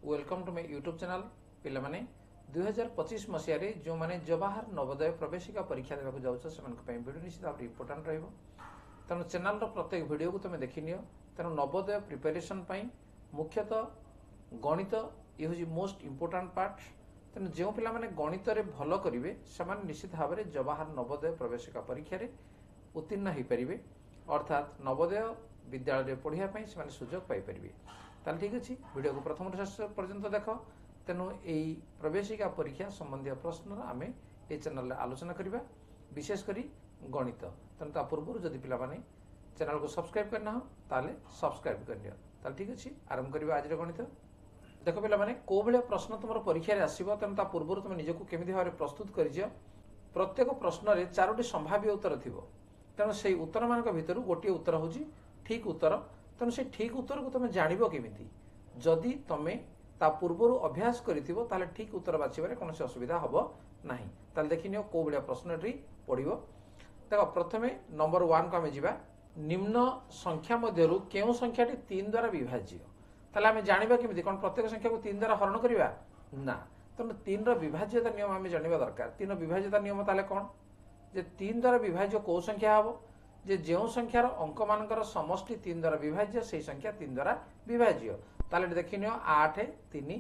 Welcome to my YouTube channel पिला माने 2025 मसीह रे जो माने जवाहर नवोदय प्रवेशिका परीक्षा देबाक जाउछ सेमानक पय वीडियो निश्चित भाव इंपोर्टेंट रहइबो तनो चैनल रो प्रत्येक वीडियो को तुमे देखि नियो तनो नवोदय प्रिपरेशन पय मुख्यतः गणित ये होजी मोस्ट इंपोर्टेंट पार्ट तनो जो पिला माने गणित रे भलो करिवे समान निश्चित भाव रे जवाहर नवोदय प्रवेशिका परीक्षा रे उत्तीर्ण होई परिबे अर्थात नवोदय विद्यालय रे पढ़िया पय समान सुयोग पाई परिबे ताल ठीक अछि वीडियो को प्रथम शेष पर्यंत देख तेणु यही प्रवेशिका परीक्षा संबंधी प्रश्न आम ये चैनल आलोचना करवा विशेषकर गणित तेणु ता पूर्व जदि पिला माने चैनल को सब्सक्राइब करना हो ताले सब्सक्राइब कर दियो ताल ठीक अछि आरंभ करवा आज गणित देख पिला माने को भले प्रश्न तुम परीक्षा रे आसीबो तेणु ता पूर्व तुम निजको केमिति भाबरे प्रस्तुत करिजियो प्रत्येक प्रश्न रे चारोटी संभाव्य उत्तर थिबो तेणु से उत्तर मानक भितर गोटे उत्तर होची ठीक उत्तर तेणु से ठीक उत्तर को तुम जानव केमिति जदि तुम ता पूर्व अभ्यास करिथिबो ताले ठीक उत्तर बाछिबारे कोनोसी असुविधा हबो नाही ताले देखिनियो को बलिया प्रश्नटी पडिबो देखो प्रथमे नंबर 1 को आमे जिबा निम्न संख्या मध्यरु केउ संख्याटी 3 द्वारा विभाज्य ताले आमे जानिबा केमिति कोन प्रत्येक संख्या को 3 द्वारा हरण करिबा ना तने 3 रो विभाज्यता नियम आमे जानिबा दरकार 3 रो विभाज्यता नियम ताले कोन जे 3 द्वारा विभाज्य को संख्या हबो जे जो संख्यार अंक मानकर समष्टि 3 द्वारा विभाज्य से संख्या 3 द्वारा विभाज्य ताले देखिनियो 8 3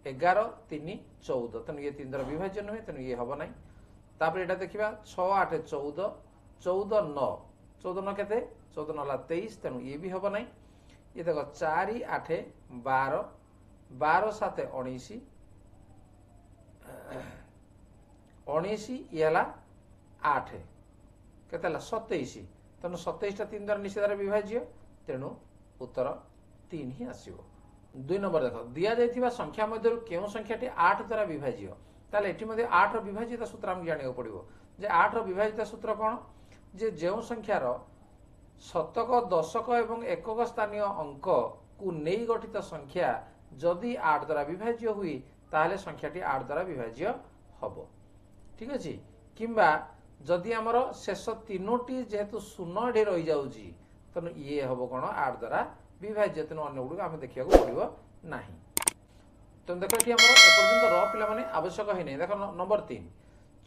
11 3 14 तेणु ये 3 द्वारा विभाज्य नुहे तेणु ये हबो नै तापर एटा देखिबा 6 8 14 14 9 14 9 केते 14 9 ला 23 तेणु ये भी हबो नै ये देखो 4 8 12 12 7 19 19 ये ला 8 केतला 27 तेणु 27 टा 3 द्वारा निश्चित विभाज्य तेणु उत्तर 3 ही आसीबो 2 नंबर देखो दिया जाइथिबा संख्या मध्यरु केउ संख्याटी 8 द्वारा विभाज्य ताले एटी मध्ये 8 रो विभाज्यता सूत्र हम जानियो पड़िबो जे 8 रो विभाज्यता सूत्र कोन जे जेउ संख्यार शतक दशक एवं एकक स्थानीय अंक को नेई गठित संख्या जदि 8 द्वारा विभाज्य हुई ताले संख्याटी 8 द्वारा विभाज्य हबो ठीक अछि किंबा जदि आमर शेष तीनोटी जेहेतु शून्य एठी रही जाउची तनो ये हबो कोन 8 द्वारा विभाज्य तेणु अन्य गुड़ आम देखा पड़ो ना तेणु देख ये एपर्यंत र पिला माने आवश्यक है नहीं देख नंबर 3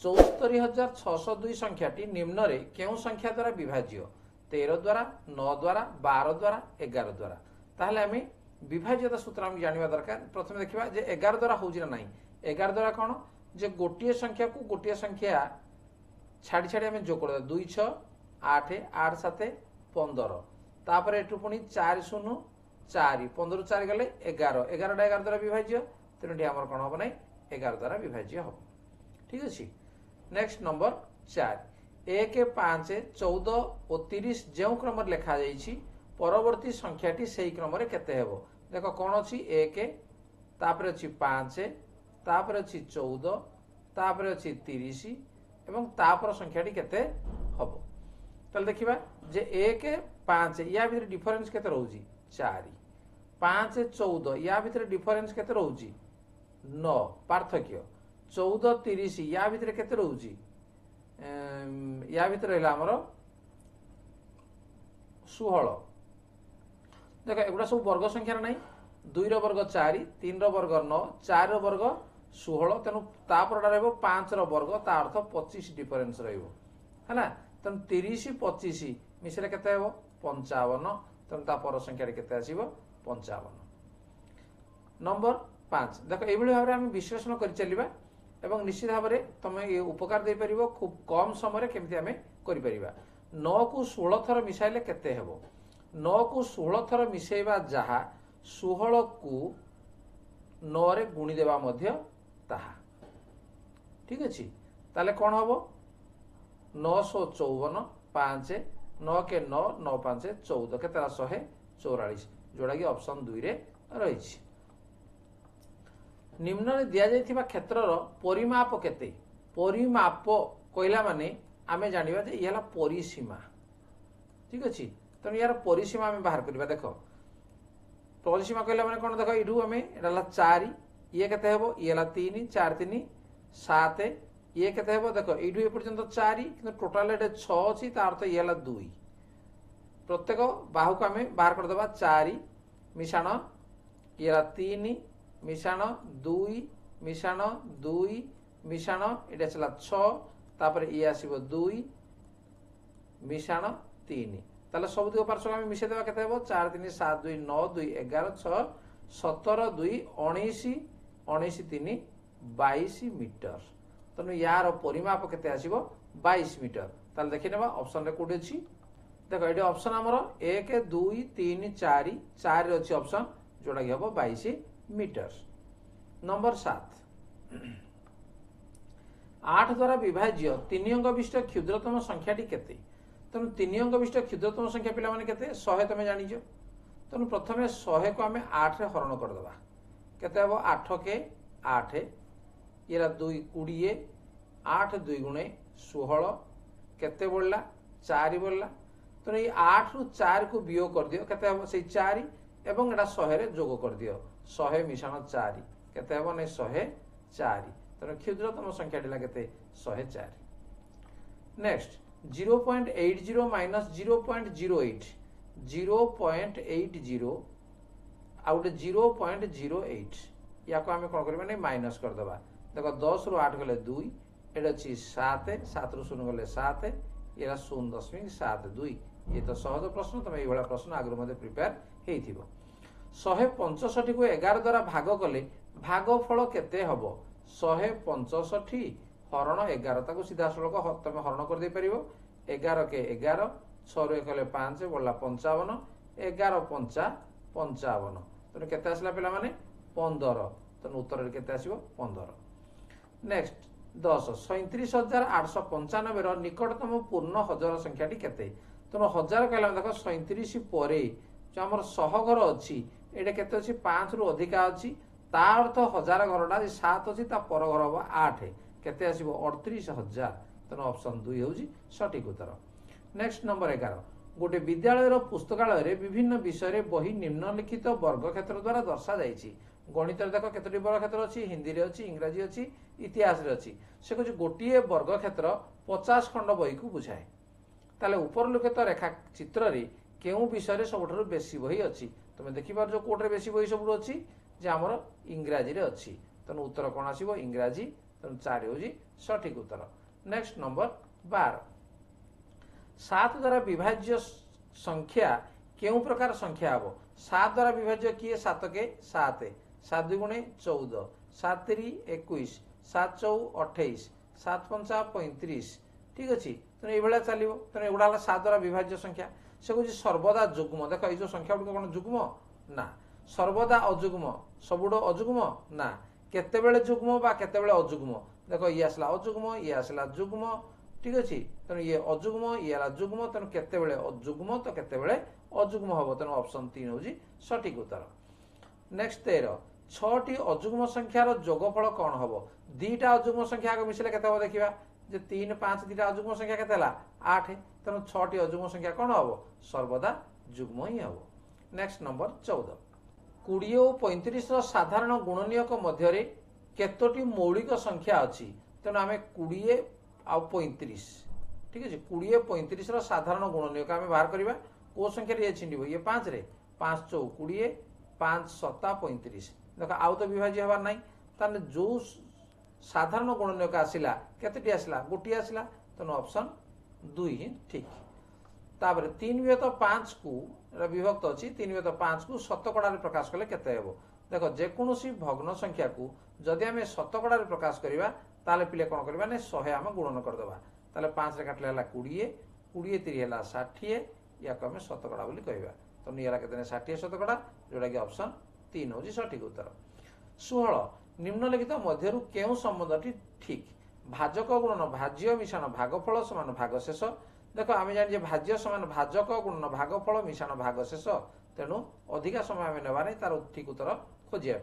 74,602 संख्याटी निम्न रे केउ संख्या द्वारा विभाज्य 13 द्वारा 9 द्वारा 12 द्वारा 11 द्वारा ताहले आम विभाज्यता सूत्र आम जानिबा दरकार प्रथम देखिबा जे 11 द्वारा होउची ना नहीं 11 द्वारा कोन जे गोटिए संख्या को गोटिए संख्या छाड़ी छाड़ी आम जोड़ कर 2 6 8 8 7 15 तापर एटू पुणी 4 0 4 15 4 गले 11 11 टा 11 द्वारा विभाज्य तेणु आमर कौन हम ना 11 द्वारा विभाज्य हम ठीक अच्छे नेक्स्ट नंबर 4 1 5 14 और 30 जो क्रम लिखा जाइए परवर्ती संख्याटी से क्रम केते हेबो देख कौन अच्छी 1 तापर अच्छी 5 तापर अच्छी 14 तापर अच्छी 30 एवं तापर संख्याटी केते हबो तल देखिबा जे 1 5 या भीतर डिफरेंस केते रहउची 4 5 14 या भीतर डिफरेंस केते रहउची 9 पार्थक्य 14 30 या भीतर केते रहउची या भीतर रहला हमर 16 देखो एगुडा सब वर्ग संख्या नहीं 2 रो वर्ग 4 3 रो वर्ग 9 4 रो वर्ग 16 तेणु तापरटा रहबो 5 रो वर्ग ता अर्थ 25 डिफरेंस रहइबो हैना तेणु 30 25 मिसले केते हेबो 55 तेणु ता पर संख्या केते आसीबो 55 नंबर 5 देखो एई भली भाबरे हम विश्लेषण करि चलिबा एवं निश्चित भाबरे तमे ए उपकार दे परिबो खूब कम समय रे केमति हमें करि परिबा 9 को 16 थर मिसाइले केते हेबो 9 को 16 थर मिसेबा जहा 16 को 9 रे गुणी देबा मध्य ताहा ठीक अछि ताले कोन हबो 954 5 9 के 9 9 5 14 के 144 जोड़ा कि ऑप्शन 2 रे रही निम्न रे दिया जाइथिबा क्षेत्रर परिमाप केते परिमाप कहला माने आमे जानिबा जे इहला परिसीमा ठीक अछि तन यार परिसीमा आमे बाहर करबा देखो परिसीमा कहला माने कोन देखो इडू आमे एडाला 4 ये केते हेबो इहला 3 4 3 7 ये केते हेबो देखो इडू ए पर्यंत 4 किंतु टोटल एटे 6 अछि तार तो इहला 2 प्रत्येक बाहु को आमे बाहर कर देबा 4 मिशाण इहला 3 मिशाण 2 मिशाण 2 मिशाण ये आसला 6 तापर ये आसो 2 मिशाण 3 ताले सब दिग पार्श्व आम मिसाई देवा केते हेबो 4 3 7 2 9 2 11 6 17 2 19 19 3 22 मीटर तेणु यार परिमाप केते आसीबो 22 मीटर ताले देखि नेबा ऑप्शन रे कोडी अछि देखो ये ऑप्शन आमर 1 2 3 4 4 अच्छी ऑप्शन जोड़ा कि हम 22 मीटर। नंबर 7 8 द्वारा विभाज्य 3 अंक विशिष्ट क्षुद्रतम संख्याटी केते तेणु 3 अंक विशिष्ट क्षुद्रतम संख्या पिला माने केते 100 तुम जानिछ तेणु प्रथम 100 को आम 8 रे हरण करदबा केते हम 8 के 8 ये 2 20 8 2 गुणे 16 केते बोलला 4 बोलला तेणु ये 8 रु 4 को वियोग कर दियो केते हम से 4 एवं एटा 100 रे जोग कर दियो 100 मिश्रण 4 केते हम नै 104 तेणु क्षुद्रतम संख्या टिला केते 104। नेक्स्ट 0.80 माइनस 0.08 0.80 आउटे 0.08 या को आमे कोन करबा नै माइनस कर दबा देखो 10 रु 8 गले 2 एटा अछि 7 7 रु 0 गले 7 एरा 0.72 ये तो सहज प्रश्न तुम ये प्रश्न आगु मध्य प्रिपेयर हेइथिबो 165 को 11 द्वारा भाग कले भागफल केते हबो 165 हरण 11 ताको सीधा सड़क तुम हरण कर दे परिबो 11 के 11 6 रे कले 5 बोला 55 11 5 55 तने केते आसला पिला माने 15 तने उत्तर रे केते आसीबो 15। नेक्स्ट 10 37,895 रो निकटतम पूर्ण हजार संख्याटी केते तेणु हजार कहला देखो 37 परे जो आमर 100 घर अच्छी ये केते अच्छी 5 रु अधिका अच्छी ता अर्थ हजार घरटा 7 अच्छी ता पर घर हम 8 केते आसीबो 38,000 तेणु ऑप्शन 2 होउची सठिक उत्तर। नेक्स्ट नंबर 11 गोटे विद्यालय पुस्तकालय रे विभिन्न विषय रे बही निम्नलिखित वर्ग क्षेत्र द्वारा दर्शा जाइछि गणित देख केतोटी वर्ग क्षेत्र अच्छी हिंदी रे अच्छी इंग्राजी अच्छी इतिहास रे अच्छी से कुछ गोटे वर्ग क्षेत्र 50 खंड बही को बुझाए ताले उपरलिखित रेखा चित्र रे केउ विषय सबुठारु बेसी बही अच्छी तुम देखिपार जो कोड रे बेसी बही सबुठु अच्छी जे हमर इंग्राजी रे अच्छी तेणु उत्तर कोन आसीबो इंग्राजी तेणु 4 होजी सठिक उत्तर। नेक्स्ट नंबर 12 7 द्वारा विभाज्य संख्या केउ प्रकार संख्या हबो 7 द्वारा विभाज्य किए 7 के 7 7 गुणे 14 7 3 21 7 4 28 7 5 35 ठीक अच्छी तेणु ये चलो तेणु एगुड़ा 7 द्वारा विभाज्य संख्या से कह सर्वदा जुग्म देख ये संख्या गुड़िक कौन जुग्म ना सर्वदा अजुग्म सबुठ अजुग्म ना केतेबेले जुग्म बा केतेबेले अजुग्म देख ये आसला अजुग्म ये आसला जुग्म ठीक अच्छे तेणु ये अजुग्म ये आला जुग्म तेणु केतेबेले अजुग्म तो केतेबेले अजुग्म हम तेणु ऑप्शन 3 होजी सठिक उत्तर। नेक्स्ट 13 6टी अजुग्म संख्यार जोगफल कौन हम दीटा अजुग्म संख्या आगे मिसले केते हम देखिबा जे 3 5 दीटा अजुग्म संख्या केते हला 8 तेणु 6टी अजुग्म संख्या कौन हम सर्वदा जुग्म ही हम। नेक्स्ट नंबर 14 20 और 35 साधारण गुणनीयक मध्य केतोटी मौलिक संख्या अच्छी तेणु आम 20 आ 35 ठीक है 20 35 साधारण गुणनीयक आम बाहर करवा को संख्या ये छिंडिबो ये 5 रे 5 चौ 20 5 7 35 देख आउ तो विभाज्य हबार नहीं ताने जो साधारण गुणनीयक आसिला केतेटी आसिला गोटी आसिला तेणु ऑप्शन 2 ही ठीक। तापर 3/5 को विभक्त अच्छी 3/5 को शतकड़ा प्रकाश कले केते हेबो देख जेकोसी भग्न संख्या को जदि आम शतकड़ा प्रकाश करवा ताले पिले कौन करबा ने 100 आम गुणन करदबा ताले 5 रे काटले हला 20 20 3 हला 60 या को आम शतकड़ा बोली कहबा तो यारा केते 60 शतकड़ा जोड़ा कि ऑप्शन 3 होजी सठिक उत्तर। 16 निम्नलिखित मध्यरु केउ संबंधटी ठीक भाजक गुणन भाज्य मिश्रण भागफल समान भागशेष देख आम जान भाज्य समान भाजक गुणन भागफल मिश्रण भागशेष तेणु अधिका समय आम नेबा नहीं तार ठीक उत्तर खोजिया।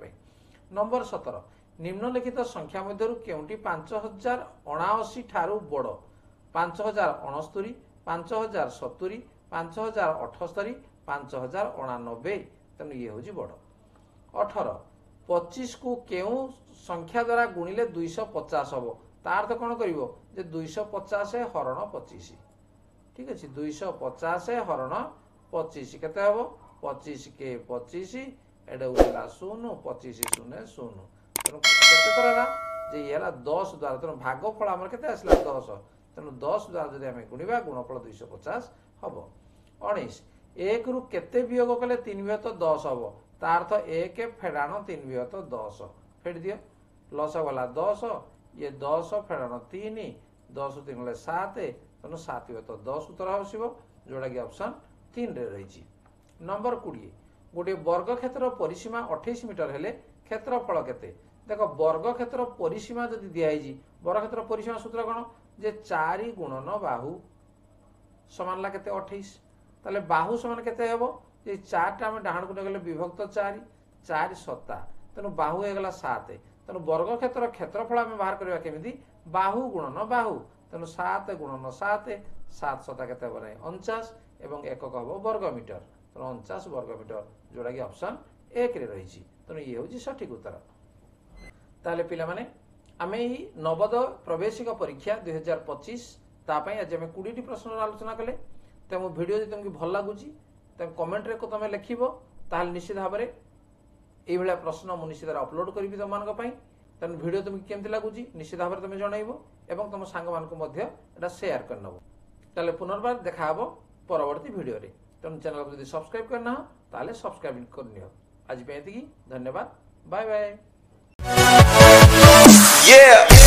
नंबर 17 निम्नलिखित संख्या मध्यरु केउटी 5079 ठारू बड़ 5069 5070 5078 5089 तेणु ये हूँ बड़। 18 25 को केउ संख्या द्वारा गुणिले 250 हम तार तो कौन कर 250 हरण 25 ठीक अच्छे 250 हरण 25 केते हम 25 के 25 एडे उठला 0 25 0 0 तेणु केते थर है जे ये 10 द्वारा तेणु भागफल आमर केते आसला 10 तेणु 10 द्वारा जदि आम गुणिबा गुणफल 250 हम 19 1 रु केते वियोग कले 3 विहत 10 हम तार अर्थ 1 फेड़ाण 3 विहत 10 फेड़ दियो लस गला 10 ये 10 फेड़ाण 3 10 3 गले 7 तेणु 7 विहत 10 उत्तर आसो जोड़ा कि ऑप्शन 3 रे रही नंबर 20 गोटे वर्ग क्षेत्र परिसीमा 28 मीटर हेले क्षेत्रफल केते देख वर्ग क्षेत्र परिसीमा जदि दिखाई वर्ग क्षेत्र परिसीमा सूत्र कौन जे 4 गुणन बाहु समान ला केते 28 ताले बाहु समान केते हेबो जे 4 टा हम डाहण को गले विभक्त 4 4 7 तेणु बाहु हो गला 7 तेणु वर्ग क्षेत्र क्षेत्रफल आम बाहर करबा केमिति बाहु गुणन बाहु तेणु 7 गुणन 7 7 7 केते बने 49 एवं एकक हम वर्ग मीटर तेणु 49 वर्ग मीटर जोड़ा कि ऑप्शन 1 रे रही तेणु ये हूँ सठिक उत्तर ताले पिला माने आमे ही नवोदय प्रवेशिका परीक्षा 2025 तापाई आज आम 20 प्रश्न आलोचना कले तेमु वीडियो जदि तुमको भल लगुच कमेंट रे तुम लिखिबो ताल निश्चित भाव में ये प्रश्न मुझे निश्चित अपलोड करी तुम मान तेणु वीडियो तुमको केमती लगुच निश्चित भाव में तुम जनइबो एवं तुम सांग मान शेयर करनबो ताले पुनर्बार देखा हबो परवर्ती वीडियो रे तेणु चैनल को जदि सब्सक्राइब करना हो ताले सब्सक्राइब करनियो आज पे एतिकी धन्यवाद बाय बाय। Yeah.